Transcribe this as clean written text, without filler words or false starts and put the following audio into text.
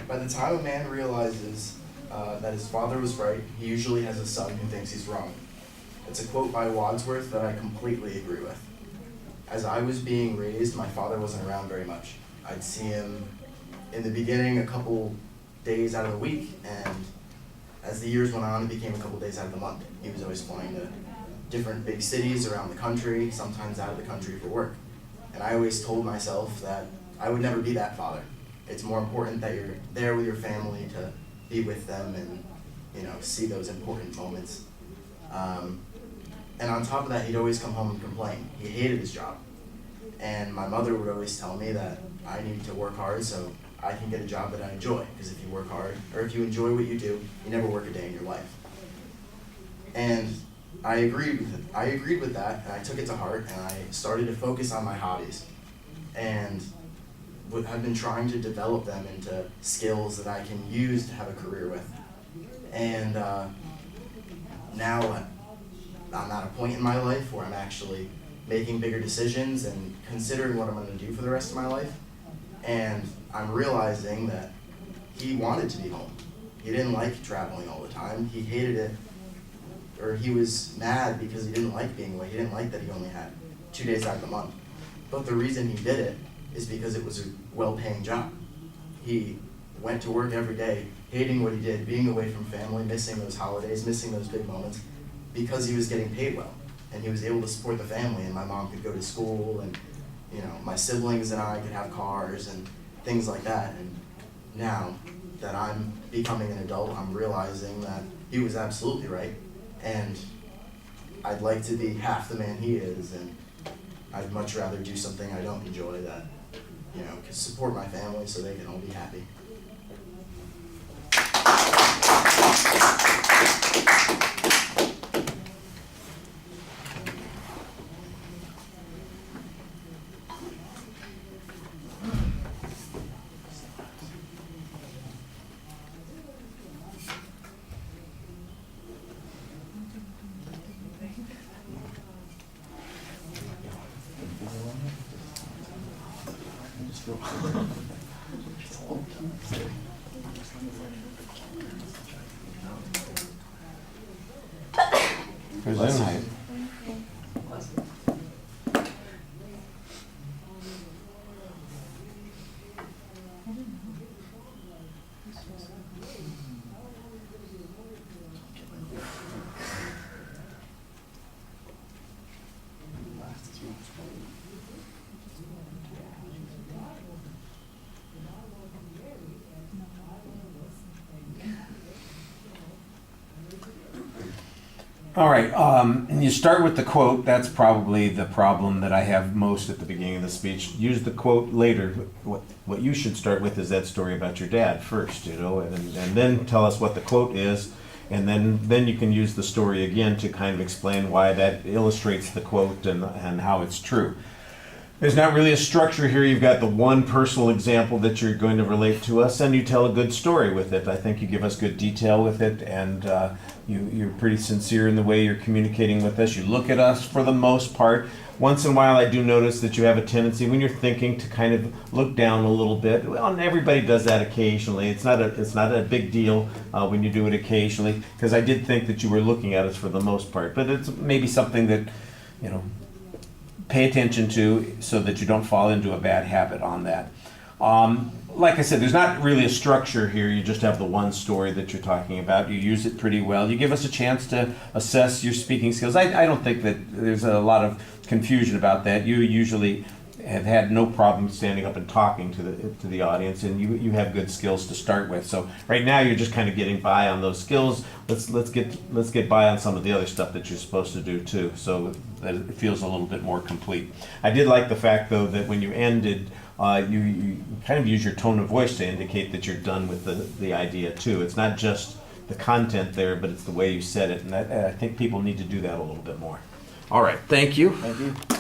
By the time a man realizes that his father was right, he usually has a son who thinks he's wrong. It's a quote by Wadsworth that I completely agree with. As I was being raised, my father wasn't around very much. I'd see him in the beginning a couple days out of the week, and as the years went on, it became a couple days out of the month. He was always flying to different big cities around the country, sometimes out of the country for work. And I always told myself that I would never be that father. It's more important that you're there with your family to be with them and, see those important moments. And on top of that, he'd always come home and complain. He hated his job. And my mother would always tell me that I need to work hard so I can get a job that I enjoy. Because if you work hard, or if you enjoy what you do, you never work a day in your life. And I agreed with that, and I took it to heart, and I started to focus on my hobbies. And I've been trying to develop them into skills that I can use to have a career with. And now I'm at a point in my life where I'm actually making bigger decisions and considering what I'm going to do for the rest of my life. And I'm realizing that he wanted to be home. He didn't like traveling all the time. He hated it, or he was mad because he didn't like being away. He didn't like that he only had 2 days out of the month. But the reason he did it is because it was a well-paying job. He went to work every day, hating what he did, being away from family, missing those holidays, missing those big moments, because he was getting paid well. And he was able to support the family, and my mom could go to school, and my siblings and I could have cars and things like that. And now that I'm becoming an adult, I'm realizing that he was absolutely right, and I'd like to be half the man he is, and I'd much rather do something I don't enjoy that, can support my family so they can all be happy. All right, and you start with the quote. That's probably the problem that I have most at the beginning of the speech. Use the quote later. What you should start with is that story about your dad first, and then tell us what the quote is, and then you can use the story again to kind of explain why that illustrates the quote and how it's true. There's not really a structure here. You've got the one personal example that you're going to relate to us, and you tell a good story with it. I think you give us good detail with it, and you're pretty sincere in the way you're communicating with us. You look at us for the most part. Once in a while, I do notice that you have a tendency when you're thinking to kind of look down a little bit. Well, and everybody does that occasionally. It's not a big deal when you do it occasionally, because I did think that you were looking at us for the most part. But it's maybe something that, pay attention to so that you don't fall into a bad habit on that. Like I said, there's not really a structure here. You just have the one story that you're talking about. You use it pretty well. You give us a chance to assess your speaking skills. I don't think that there's a lot of confusion about that. You usually have had no problem standing up and talking to the audience, and you have good skills to start with. So right now you're just kind of getting by on those skills. Let's get by on some of the other stuff that you're supposed to do too, so that it feels a little bit more complete. I did like the fact though that when you ended, you kind of use your tone of voice to indicate that you're done with the idea too. It's not just the content there, but it's the way you said it, and I think people need to do that a little bit more. All right, thank you. Thank you.